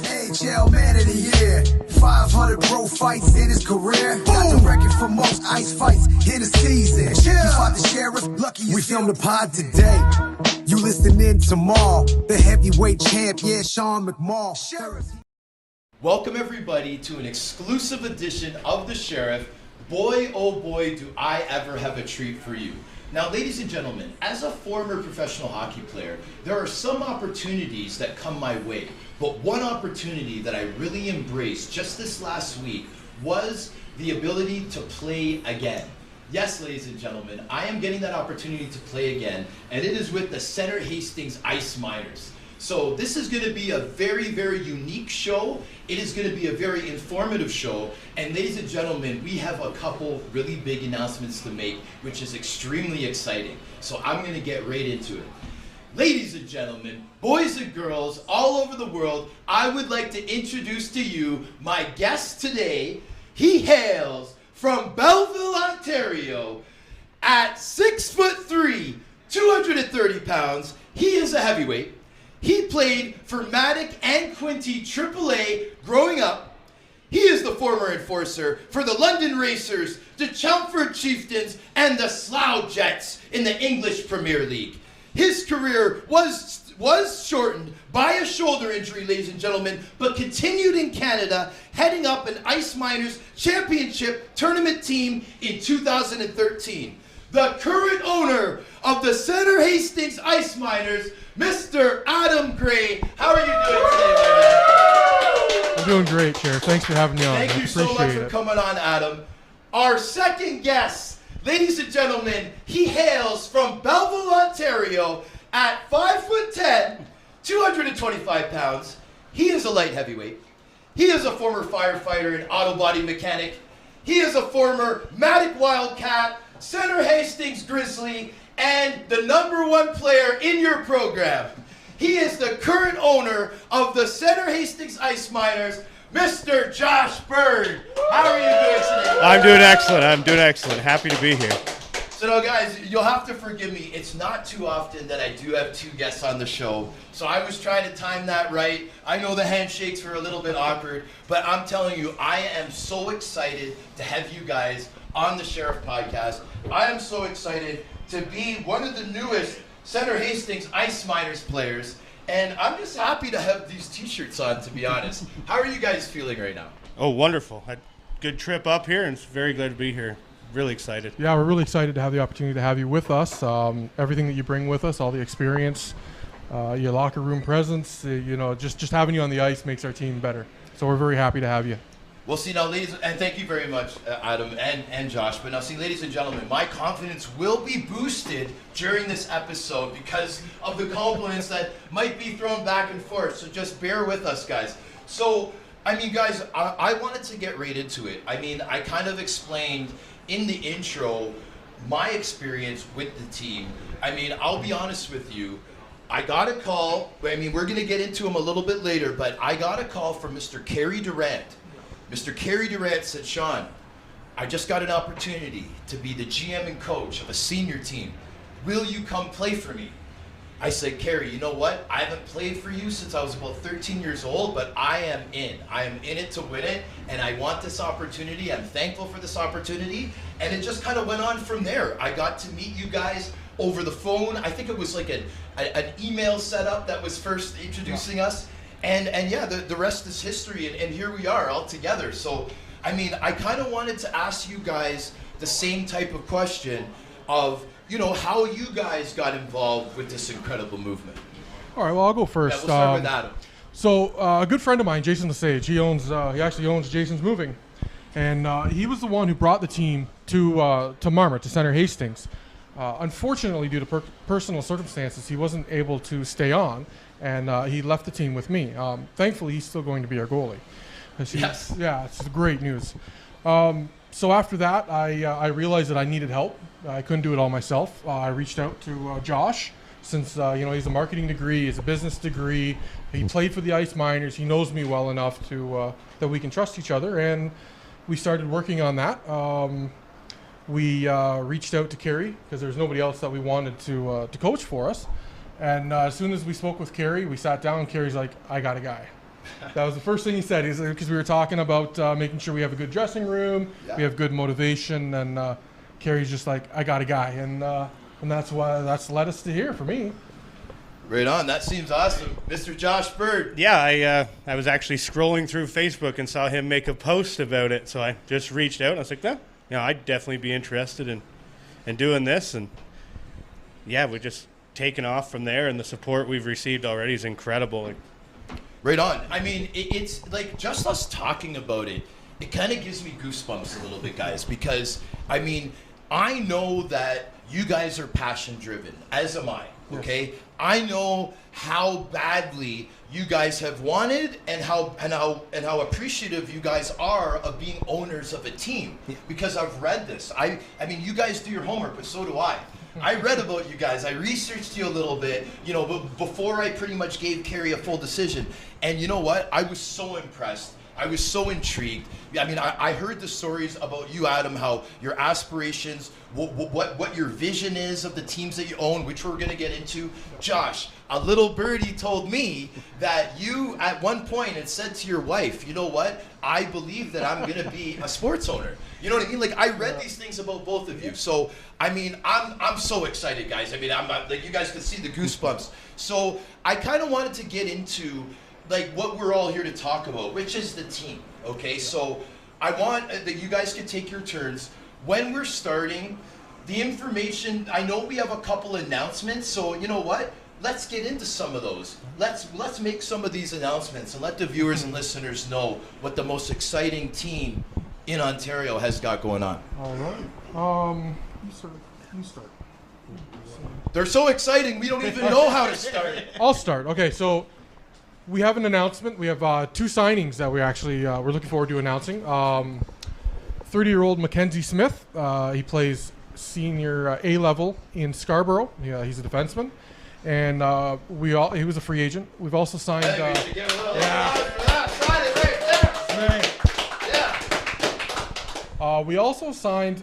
AHL Man of the Year, 500 pro fights in his career. Got the record for most ice fights in a season. He fought the sheriff, lucky we filmed the pod today. You listening tomorrow, the heavyweight champ, yeah, Sean McMahon. Welcome everybody to an exclusive edition of The Sheriff. Boy, oh boy, do I ever have a treat for you. Now, ladies and gentlemen, as a former professional hockey player, there are some opportunities that come my way. But one opportunity that I really embraced just this last week was the ability to play again. Yes, ladies and gentlemen, I am getting that opportunity to play again, and it is with the Center Hastings Ice Miners. So this is going to be a very, very unique show. It is going to be a very informative show. And ladies and gentlemen, we have a couple really big announcements to make, which is extremely exciting. So I'm going to get right into it. Ladies and gentlemen, boys and girls all over the world, I would like to introduce to you my guest today. He hails from Belleville, Ontario. At 6'3", 230 pounds, he is a heavyweight. He played for Madoc and Quinte AAA growing up. He is the former enforcer for the London Racers, the Chelmsford Chieftains, and the Slough Jets in the English Premier League. His career was shortened by a shoulder injury, ladies and gentlemen, but continued in Canada, heading up an Ice Miners Championship tournament team in 2013. The current owner of the Center Hastings Ice Miners, Mr. Adam Gray. How are you doing today, my man? I'm doing great, Sheriff. Thanks for having me on. Thank you so much for coming on, Adam. Our second guest, ladies and gentlemen, he hails from Belleville, Ontario, at 5'10", 225 pounds. He is a light heavyweight. He is a former firefighter and auto body mechanic. He is a former Madoc Wildcat, Center Hastings Grizzly, and the #1 player in your program. He is the current owner of the Center Hastings Ice Miners, Mr. Josh Bird. How are you doing today? I'm doing excellent. Happy to be here. So now, guys, you'll have to forgive me. It's not too often that I do have two guests on the show. So I was trying to time that right. I know the handshakes were a little bit awkward, but I'm telling you, I am so excited to have you guys on the Sheriff Podcast. I am so excited to be one of the newest Center Hastings Ice Miners players. And I'm just happy to have these t-shirts on, to be honest. How are you guys feeling right now? Oh, wonderful. Had a good trip up here and it's very glad to be here. Really excited. Yeah, we're really excited to have the opportunity to have you with us. Everything that you bring with us, all the experience, your locker room presence, just having you on the ice makes our team better. So we're very happy to have you. Well, see, now, ladies, and thank you very much, Adam and Josh. But now, see, ladies and gentlemen, my confidence will be boosted during this episode because of the compliments that might be thrown back and forth. So just bear with us, guys. So, I mean, guys, I wanted to get right into it. I mean, I kind of explained in the intro my experience with the team. I mean, I'll be honest with you. I got a call. I mean, we're going to get into him a little bit later, but I got a call from Mr. Kerry Durant. Mr. Kerry Durant said, Sean, I just got an opportunity to be the GM and coach of a senior team. Will you come play for me? I said, Kerry, you know what? I haven't played for you since I was about 13 years old, but I am in. I am in it to win it, and I want this opportunity. I'm thankful for this opportunity, and it just kind of went on from there. I got to meet you guys over the phone. I think it was like an email setup that was first introducing us. And yeah, the rest is history, and here we are all together. So, I mean, I kind of wanted to ask you guys the same type of question of, how you guys got involved with this incredible movement. All right, well, I'll go first. Yeah, we'll start with Adam. So, a good friend of mine, Jason Lesage, he actually owns Jason's Moving, and he was the one who brought the team to Marmora, to Center Hastings. Unfortunately, due to personal circumstances, he wasn't able to stay on, and he left the team with me. Thankfully, he's still going to be our goalie. Yes. Yeah, it's great news. So after that, I realized that I needed help. I couldn't do it all myself. I reached out to Josh, since he's a marketing degree, he's a business degree. He played for the Ice Miners. He knows me well enough to that we can trust each other, and we started working on that. We reached out to Kerry because there's nobody else that we wanted to coach for us. And as soon as we spoke with Kerry, we sat down. Kerry's like, I got a guy. That was the first thing he said. He's because we were talking about making sure we have a good dressing room, we have good motivation, and Kerry's just like, I got a guy, and that's led us to here for me. Right on. That seems awesome, Mr. Josh Bird. Yeah, I was actually scrolling through Facebook and saw him make a post about it, so I just reached out. And I was like, I'd definitely be interested in doing this, and yeah, we're just taken off from there, and the support we've received already is incredible. Right on. I mean, it's like just us talking about it, it kind of gives me goosebumps a little bit, guys, because, I mean, I know that you guys are passion driven, as am I, okay? Yes. I know how badly you guys have wanted and how appreciative you guys are of being owners of a team, because I've read this. I mean, you guys do your homework, but so do I. I read about you guys. I researched you a little bit, before I pretty much gave Kerry a full decision. And you know what? I was so impressed. I was so intrigued. I mean, I heard the stories about you, Adam, how your aspirations, what your vision is of the teams that you own, which we're going to get into. Josh, a little birdie told me that you, at one point, had said to your wife, you know what? I believe that I'm going to be a sports owner. You know what I mean? Like, I read these things about both of you. So, I mean, I'm so excited, guys. I mean, like, you guys can see the goosebumps. So, I kind of wanted to get into, like, what we're all here to talk about, which is the team, okay? So, I want that you guys can take your turns. When we're starting, the information, I know we have a couple announcements, so you know what? Let's get into some of those. Let's make some of these announcements and let the viewers and listeners know what the most exciting team in Ontario has got going on. All right. You start. They're so exciting, we don't even know how to start it. I'll start. Okay, so we have an announcement. We have 2 signings that we're looking forward to announcing. 30-year-old Mackenzie Smith. He plays senior A level in Scarborough. Yeah, he's a defenseman, and he was a free agent. We've also signed. I think we should give a little for that. Sign it right there. We also signed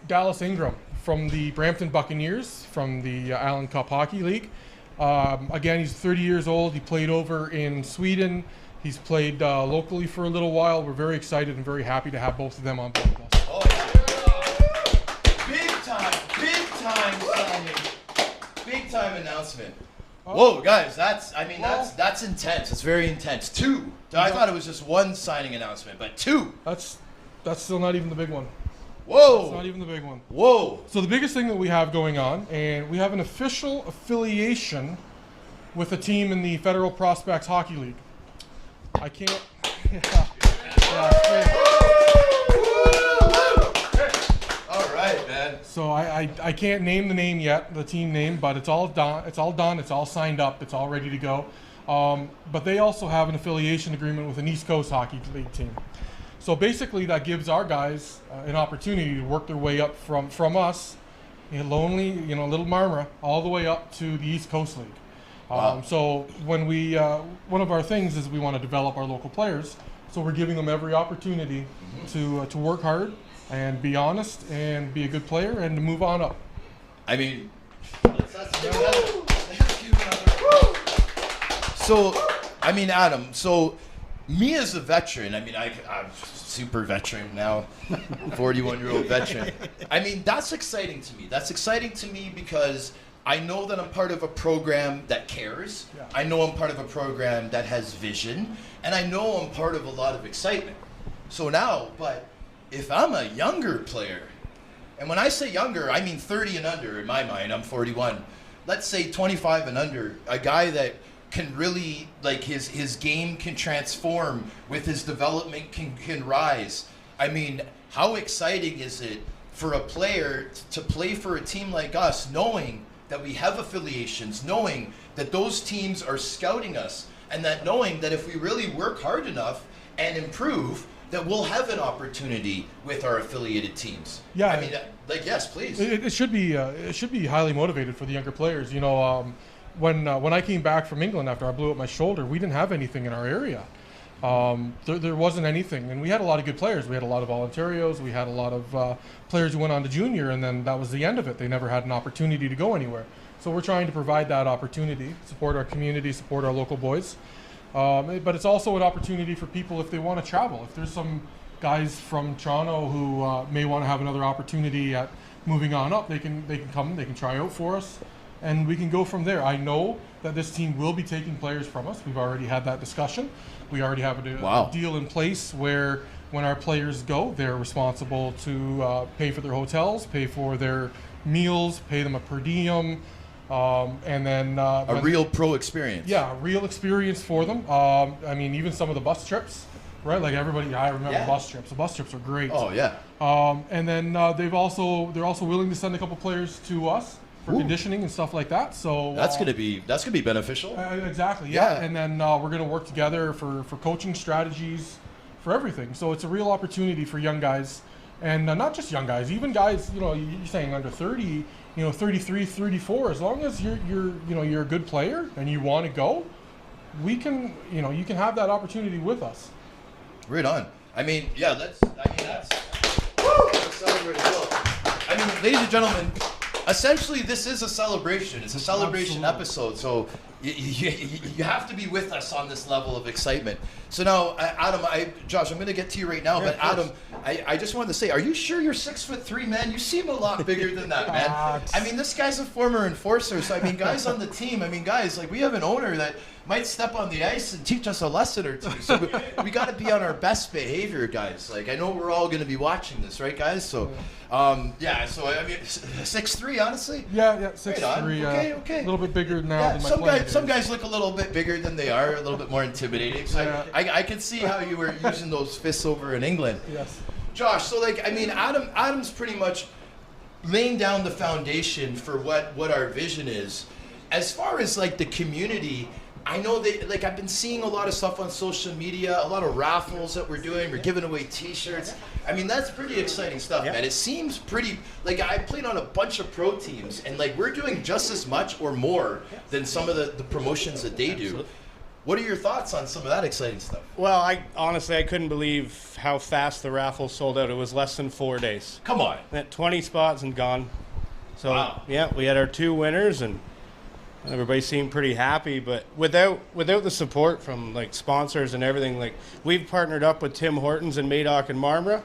Dallas Ingram from the Brampton Buccaneers from the Allen Cup Hockey League. Again, he's 30 years old. He played over in Sweden. He's played locally for a little while. We're very excited and very happy to have both of them on board with us. Oh, yeah. Big time signing. Big time announcement. Whoa, guys, that's intense. It's very intense. 2. I thought it was just 1 signing announcement, but 2. That's still not even the big one. Whoa. That's not even the big one. Whoa. So the biggest thing that we have going on, and we have an official affiliation with a team in the Federal Prospects Hockey League. I can't. All right, man. So I can't name the name yet, the team name, but it's all done. It's all signed up. It's all ready to go. But they also have an affiliation agreement with an East Coast Hockey League team. So basically, that gives our guys an opportunity to work their way up from us, lonely, little Marmora, all the way up to the East Coast League. Wow. So when one of our things is we want to develop our local players. So we're giving them every opportunity to work hard and be honest and be a good player and to move on up. I mean, so, I mean, Adam, so me as a veteran, I mean, I'm super veteran now, 41-year-old veteran. I mean, that's exciting to me. That's exciting to me because I know that I'm part of a program that cares. Yeah. I know I'm part of a program that has vision. And I know I'm part of a lot of excitement. So now, but if I'm a younger player, and when I say younger, I mean 30 and under in my mind, I'm 41. Let's say 25 and under, a guy that can really, like his game can transform, with his development can rise. I mean, how exciting is it for a player to play for a team like us, knowing that we have affiliations, knowing that those teams are scouting us, and that knowing that if we really work hard enough and improve, that we'll have an opportunity with our affiliated teams. Yeah, I mean, yes, please. It should be highly motivated for the younger players. When I came back from England after I blew up my shoulder, we didn't have anything in our area. There wasn't anything, and we had a lot of good players. We had a lot of Voluntarios. We had a lot of players who went on to junior, and then that was the end of it. They never had an opportunity to go anywhere. So we're trying to provide that opportunity, support our community, support our local boys. But it's also an opportunity for people if they want to travel. If there's some guys from Toronto who may want to have another opportunity at moving on up, they can come, they can try out for us, and we can go from there. I know that this team will be taking players from us. We've already had that discussion. We already have a deal in place where when our players go, they're responsible to pay for their hotels, pay for their meals, pay them a per diem, and then a real pro experience. Yeah, a real experience for them. I mean, even some of the bus trips, right? Like everybody, I remember bus trips. The bus trips are great. Oh yeah. And then they're also willing to send a couple players to us for conditioning and stuff like that. So that's gonna be beneficial. Exactly. Yeah. And then we're gonna work together for coaching strategies, for everything. So it's a real opportunity for young guys, and not just young guys, even guys. You know, you're saying under 30. 33, 34. As long as you're a good player and you want to go, we can. You can have that opportunity with us. Right on. I mean, yeah. Let's celebrate as well. I mean, ladies and gentlemen, essentially this is a celebration. It's a celebration episode. So you have to be with us on this level of excitement. So now, Adam, Josh, I'm going to get to you right now. But Adam, I just wanted to say, are you sure you're 6'3", man? You seem a lot bigger than that, man. I mean, this guy's a former enforcer. So I mean, guys on the team. I mean, guys, like we have an owner that might step on the ice and teach us a lesson or two. So we got to be on our best behavior, guys. Like I know we're all going to be watching this, right, guys? So, So I mean, 6'3", honestly. Yeah, 6'3". Okay. A little bit bigger now than my some guys look a little bit bigger than they are, a little bit more intimidating. So I could see how you were using those fists over in England. Yes. Josh, so like I mean, Adam's pretty much laying down the foundation for what our vision is. As far as like the community, I know that like I've been seeing a lot of stuff on social media, a lot of raffles that we're doing. We're giving away T-shirts. I mean, that's pretty exciting stuff, man. It seems pretty like I played on a bunch of pro teams, and like we're doing just as much or more than some of the promotions that they do. What are your thoughts on some of that exciting stuff? Well, I honestly couldn't believe how fast the raffle sold out. It was less than 4 days. Come on. 20 spots and gone. So wow. Yeah, we had our 2 winners and everybody seemed pretty happy, but without the support from like sponsors and everything, like we've partnered up with Tim Hortons and Madoc and Marmora.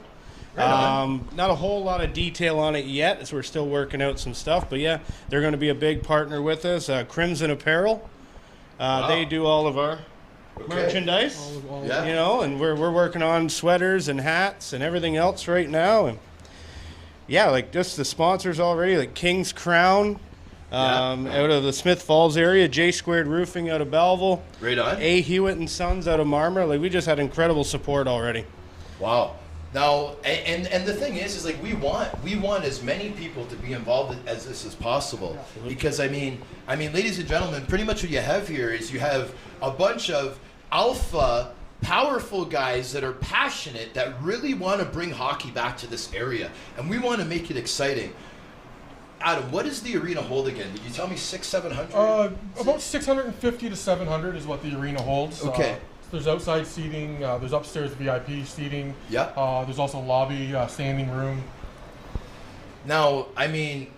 Not a whole lot of detail on it yet, as we're still working out some stuff, but yeah, they're going to be a big partner with us. Crimson Apparel, they do all of our merchandise, and we're working on sweaters and hats and everything else right now, and yeah, like just the sponsors already, like King's Crown. Out of the Smith Falls area, J Squared Roofing out of Belleville. Right on. A. Hewitt and Sons out of Marmora. Like we just had incredible support already. Wow. Now, and the thing is like we want as many people to be involved as this as possible. Absolutely. Because I mean, ladies and gentlemen, pretty much what you have here is you have a bunch of alpha, powerful guys that are passionate, that really want to bring hockey back to this area, and we want to make it exciting. Adam, what does the arena hold again? Did you tell me 600-700? About 650 to 700 is what the arena holds. Okay. There's outside seating. There's upstairs VIP seating. Yeah. There's also lobby, standing room. Now, I mean,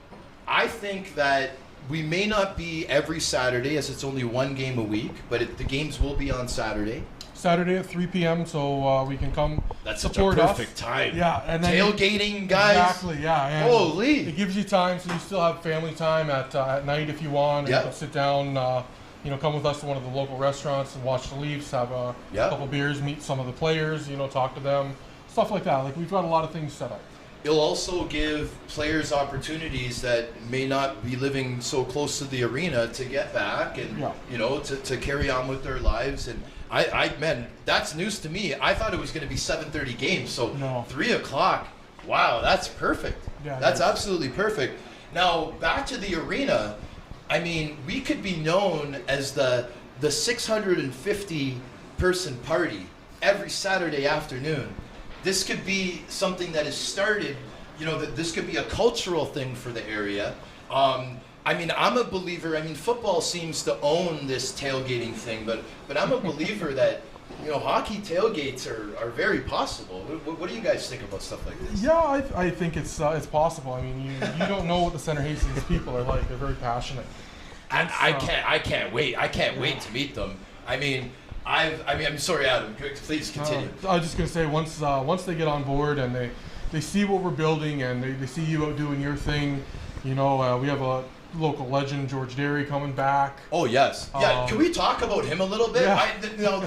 I think that we may not be every Saturday, as it's only one game a week, but the games will be on Saturday. Saturday at 3 p.m. so we can come support us. That's such a perfect time. Yeah, and then tailgating, guys. Exactly, yeah. And holy! It gives you time, so you still have family time at night if you want. And you can sit down, come with us to one of the local restaurants and watch the Leafs, have a couple beers, meet some of the players, talk to them, stuff like that. Like we've got a lot of things set up. It'll also give players opportunities that may not be living so close to the arena to get back and to carry on with their lives. And man, that's news to me. I thought it was going to be 7:30 games, so 3 o'clock. Wow, that's perfect. Yeah, that's absolutely perfect. Now back to the arena. I mean, we could be known as the 650 person party every Saturday afternoon. This could be something that has started, that this could be a cultural thing for the area. I mean, I'm a believer. I mean, football seems to own this tailgating thing, but I'm a believer that, hockey tailgates are very possible. What do you guys think about stuff like this? Yeah, I think it's possible. I mean, you don't know what the Center Hastings people are like. They're very passionate. I can't wait. I can't wait to meet them. I mean, I'm sorry, Adam. Please continue. I was just gonna say once they get on board and they see what we're building and they see you out doing your thing, we have a local legend, George Derry, coming back. Oh yes, yeah. Can we talk about him a little bit? Yeah.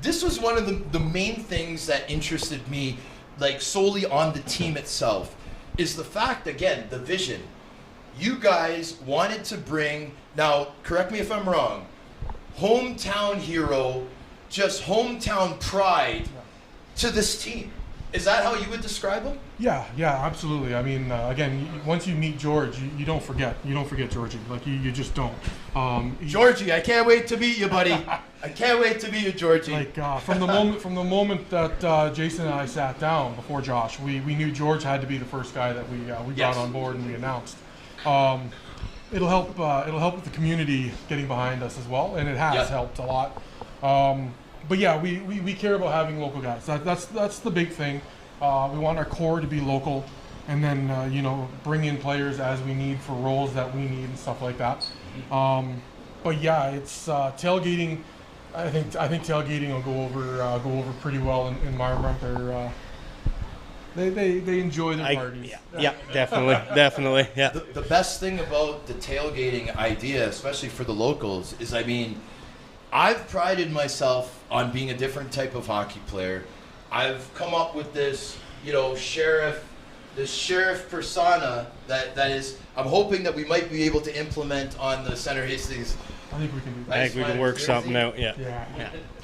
This was one of the main things that interested me, like solely on the team itself, is the fact, again, the vision. You guys wanted to bring, now correct me if I'm wrong, hometown hero, just hometown pride to this team. Is that how you would describe him? Yeah, absolutely. I mean, again, once you meet George, you don't forget. You don't forget Georgie. Like you just don't. Georgie, I can't wait to meet you, buddy. I can't wait to meet you, Georgie. Like from the moment that Jason and I sat down before Josh, we knew George had to be the first guy that we brought on board and we announced. It'll help with the community getting behind us as well, and it has helped a lot. But yeah, we care about having local guys. That's the big thing. We want our core to be local, and then bring in players as we need for roles that we need and stuff like that. But yeah, it's tailgating. I think tailgating will go over pretty well in Marmora. They enjoy their parties. Yeah, definitely. Yeah. The best thing about the tailgating idea, especially for the locals, is I've prided myself on being a different type of hockey player. I've come up with this, sheriff persona that is, I'm hoping that we might be able to implement on the Center Hastings. I think we can do that. I think we can work something out. Yeah.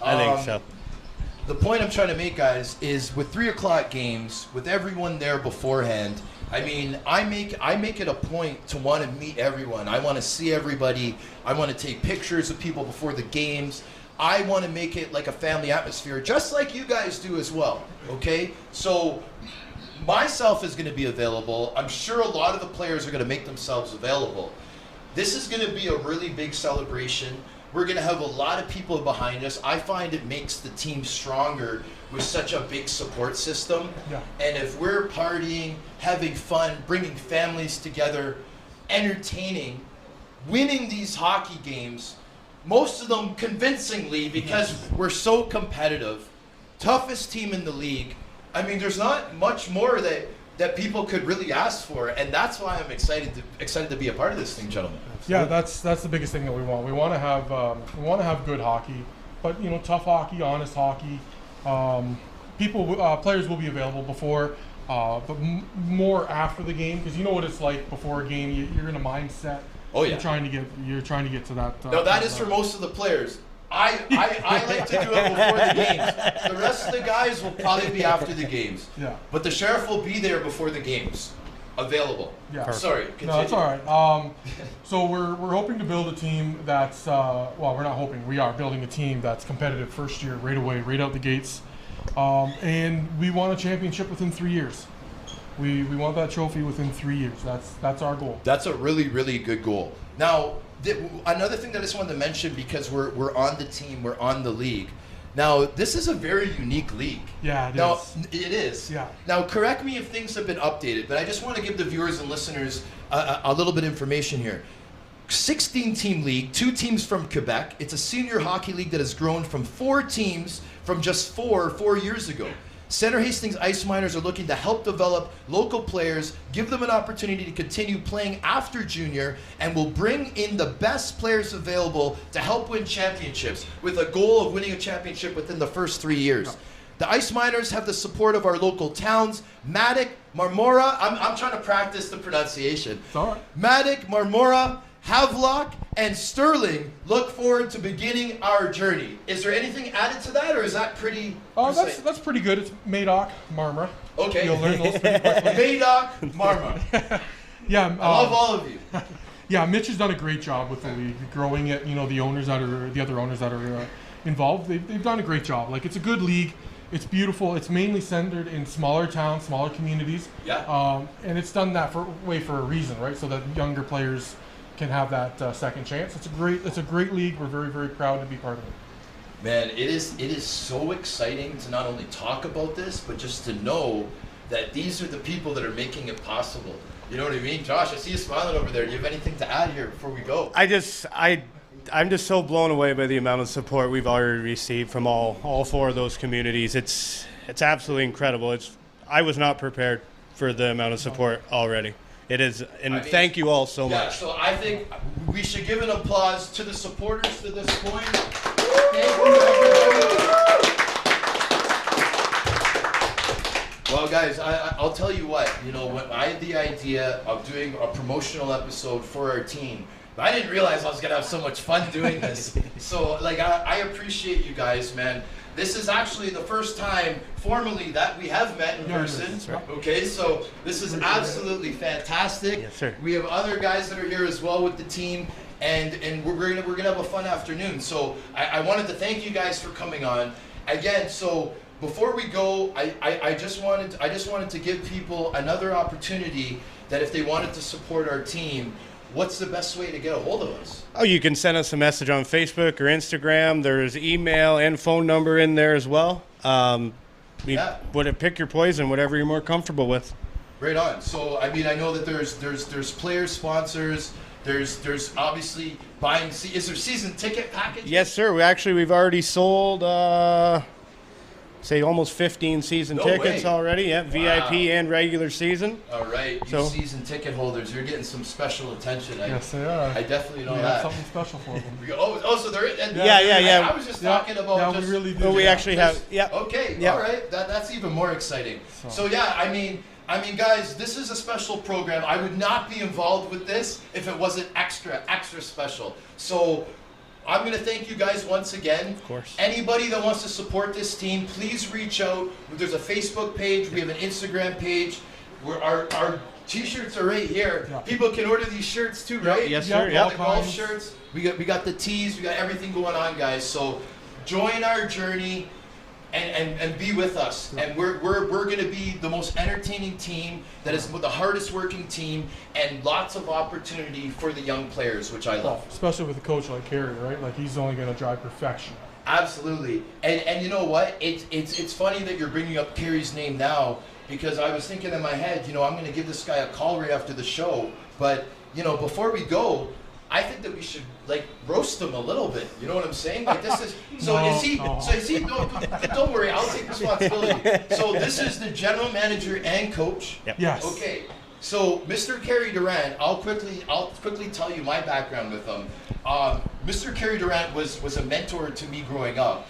I think so. The point I'm trying to make, guys, is with 3 o'clock games, with everyone there beforehand, I mean, I make it a point to want to meet everyone. I want to see everybody. I want to take pictures of people before the games. I want to make it like a family atmosphere, just like you guys do as well, okay? So myself is going to be available. I'm sure a lot of the players are going to make themselves available. This is going to be a really big celebration. We're going to have a lot of people behind us. I find it makes the team stronger with such a big support system. Yeah. And if we're partying, having fun, bringing families together, entertaining, winning these hockey games, most of them convincingly because we're so competitive, toughest team in the league. I mean, there's not much more that people could really ask for, and that's why I'm excited to be a part of this thing, gentlemen. Yeah, that's the biggest thing that we want. We want to have good hockey, but tough hockey, honest hockey. Players will be available before, but more after the game, because you know what it's like before a game. You're in a mindset. Oh yeah. You're trying to get to that. No, that is for most of the players. I like to do it before the games. The rest of the guys will probably be after the games. Yeah. But the sheriff will be there before the games, available. Yeah. Perfect. Sorry. Continue. No, that's all right. So we're hoping to build a team that's we're not hoping. We are building a team that's competitive first year, right away, right out the gates, and we want a championship within 3 years. We want that trophy within 3 years. That's our goal. That's a really, really good goal. Now, another thing that I just wanted to mention, because we're on the team, we're on the league. Now, this is a very unique league. Yeah, it is. Yeah. Now, correct me if things have been updated, but I just want to give the viewers and listeners a little bit of information here. 16-team league, 2 teams from Quebec. It's a senior hockey league that has grown from 4 teams from just 4 years ago. Center Hastings Ice Miners are looking to help develop local players, give them an opportunity to continue playing after junior, and will bring in the best players available to help win championships, with a goal of winning a championship within the first 3 years. The Ice Miners have the support of our local towns, Madoc, Marmora. I'm trying to practice the pronunciation. It's all right. Madoc, Marmora, Havelock, and Stirling look forward to beginning our journey. Is there anything added to that, or is that pretty? That's pretty good. It's Madoc, Marmora. Okay. You'll learn those pretty quickly. Madoc, Marmora. Yeah. I love all of you. Yeah, Mitch has done a great job with the league, growing it. The other owners that are involved, they've done a great job. Like, it's a good league. It's beautiful. It's mainly centered in smaller towns, smaller communities. Yeah. And it's done that for a reason, right? So that younger players can have that second chance. It's a great league. We're very, very proud to be part of it. Man, it is so exciting to not only talk about this, but just to know that these are the people that are making it possible. You know what I mean? Josh, I see you smiling over there. Do you have anything to add here before we go? I'm just so blown away by the amount of support we've already received from all four of those communities. It's absolutely incredible. I was not prepared for the amount of support already. It is, and thank you all so much. So I think we should give an applause to the supporters to this point. Thank you, everybody. Well, guys, I'll tell you what, when I had the idea of doing a promotional episode for our team, I didn't realize I was going to have so much fun doing this. So, I appreciate you guys, man. This is actually the first time formally that we have met in person. Right. Okay, so this is absolutely fantastic. Yes, sir. We have other guys that are here as well with the team, and we're gonna have a fun afternoon. So I wanted to thank you guys for coming on again. So before we go, I just wanted to give people another opportunity that if they wanted to support our team, what's the best way to get a hold of us? Oh, you can send us a message on Facebook or Instagram. There's email and phone number in there as well. Pick your poison, whatever you're more comfortable with. Right on. So I know that there's player sponsors. There's obviously buying. Is there season ticket packages? Yes, sir. We've already sold almost 15 season tickets already. Yeah, wow. VIP and regular season. All right, you season ticket holders, you're getting some special attention. Yes, they are. I definitely know that. Something special for them. So they're in. Yeah. I was just talking about. Yeah, we really do. We actually have. Yeah. Okay. Yeah. All right. That's even more exciting. So guys, this is a special program. I would not be involved with this if it wasn't extra special. So I'm going to thank you guys once again. Of course. Anybody that wants to support this team, please reach out. There's a Facebook page. We have an Instagram page. Our T-shirts are right here. Yeah. People can order these shirts too, right? Yes, sir. Yeah. The golf shirts. We got the tees. We got everything going on, guys. So join our journey and be with us. And we're going to be the most entertaining team, that is the hardest working team, and lots of opportunity for the young players, which I love. Especially with a coach like Kerry, right? He's only going to drive perfection. Absolutely. And you know what? It's funny that you're bringing up Kerry's name now, because I was thinking in my head, I'm going to give this guy a call right after the show. But, before we go, I think that we should roast him a little bit. You know what I'm saying? This is is he? Don't worry, I'll take responsibility. So this is the general manager and coach. Yep. Yes. Okay. So Mr. Kerry Durant, I'll quickly tell you my background with him. Mr. Kerry Durant was a mentor to me growing up.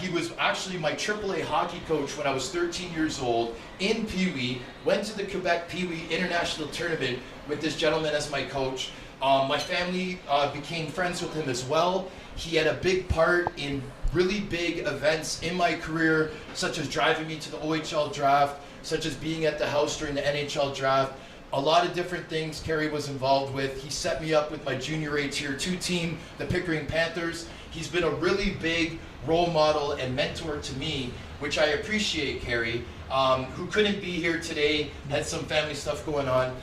He was actually my AAA hockey coach when I was 13 years old in Pee Wee. Went to the Quebec Pee Wee International Tournament with this gentleman as my coach. My family became friends with him as well. He had a big part in really big events in my career, such as driving me to the OHL draft, such as being at the house during the NHL draft. A lot of different things Kerry was involved with. He set me up with my junior A Tier 2 team, the Pickering Panthers. He's been a really big role model and mentor to me, which I appreciate, Kerry, who couldn't be here today, had some family stuff going on.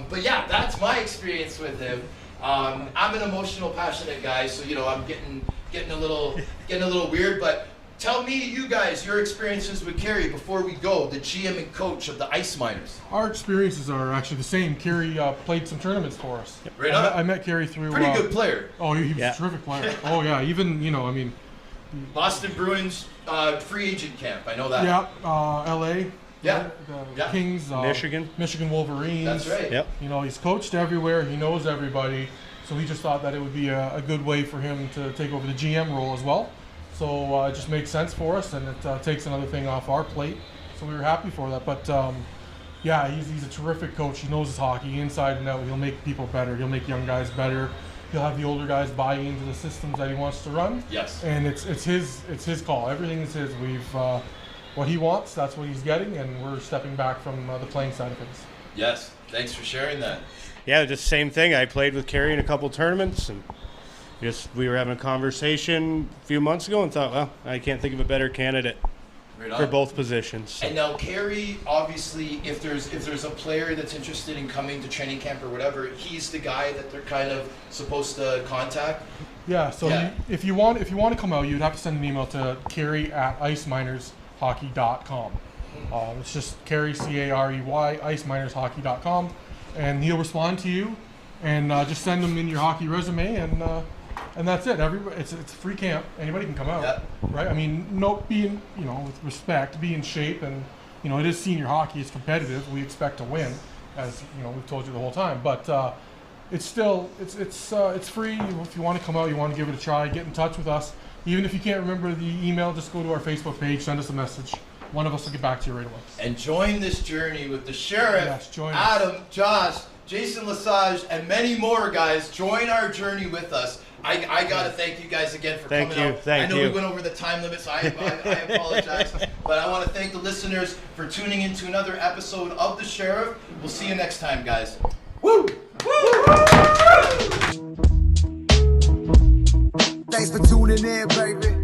But yeah, that's my experience with him. I'm an emotional, passionate guy, so I'm getting a little weird. But tell me, you guys, your experiences with Kerry before we go. The GM and coach of the Ice Miners. Our experiences are actually the same. Kerry played some tournaments for us. Right on. I met Kerry through. Pretty good player. Oh, he was a terrific player. Oh yeah, even Boston Bruins free agent camp. I know that. Yeah, L.A. Yeah. The Kings, Michigan Wolverines. That's right. Yep. He's coached everywhere. He knows everybody. So we just thought that it would be a good way for him to take over the GM role as well. So it just makes sense for us, and it takes another thing off our plate. So we were happy for that. But yeah, he's a terrific coach. He knows his hockey inside and out. He'll make people better. He'll make young guys better. He'll have the older guys buy into the systems that he wants to run. Yes. And it's his call. Everything is his. What he wants, that's what he's getting, and we're stepping back from the playing side of things. Yes, thanks for sharing that. Yeah, just same thing. I played with Kerry in a couple tournaments, and we were having a conversation a few months ago and thought, well, I can't think of a better candidate for both positions. So. And now Kerry, obviously, if there's a player that's interested in coming to training camp or whatever, he's the guy that they're kind of supposed to contact. Yeah. So if you want to come out, you'd have to send an email to Kerry@iceminershockey.com. It's just Kerry, Carey, iceminershockey.com, and he'll respond to you, and just send him in your hockey resume, and and that's it. It's a free camp. Anybody can come out, Yep. right? I mean, being with respect, be in shape, and it is senior hockey. It's competitive. We expect to win, as we've told you the whole time. But it's still it's free. If you want to come out, you want to give it a try, get in touch with us. Even if you can't remember the email, just go to our Facebook page, send us a message. One of us will get back to you right away. And join this journey with the Sheriff, Yes, join us. Adam, Josh, Jason Lesage, and many more guys. Join our journey with us. I got to thank you guys again for coming out. I know we went over the time limit, so I apologize. But I want to thank the listeners for tuning in to another episode of The Sheriff. We'll see you next time, guys. Woo! Thanks for tuning in, baby.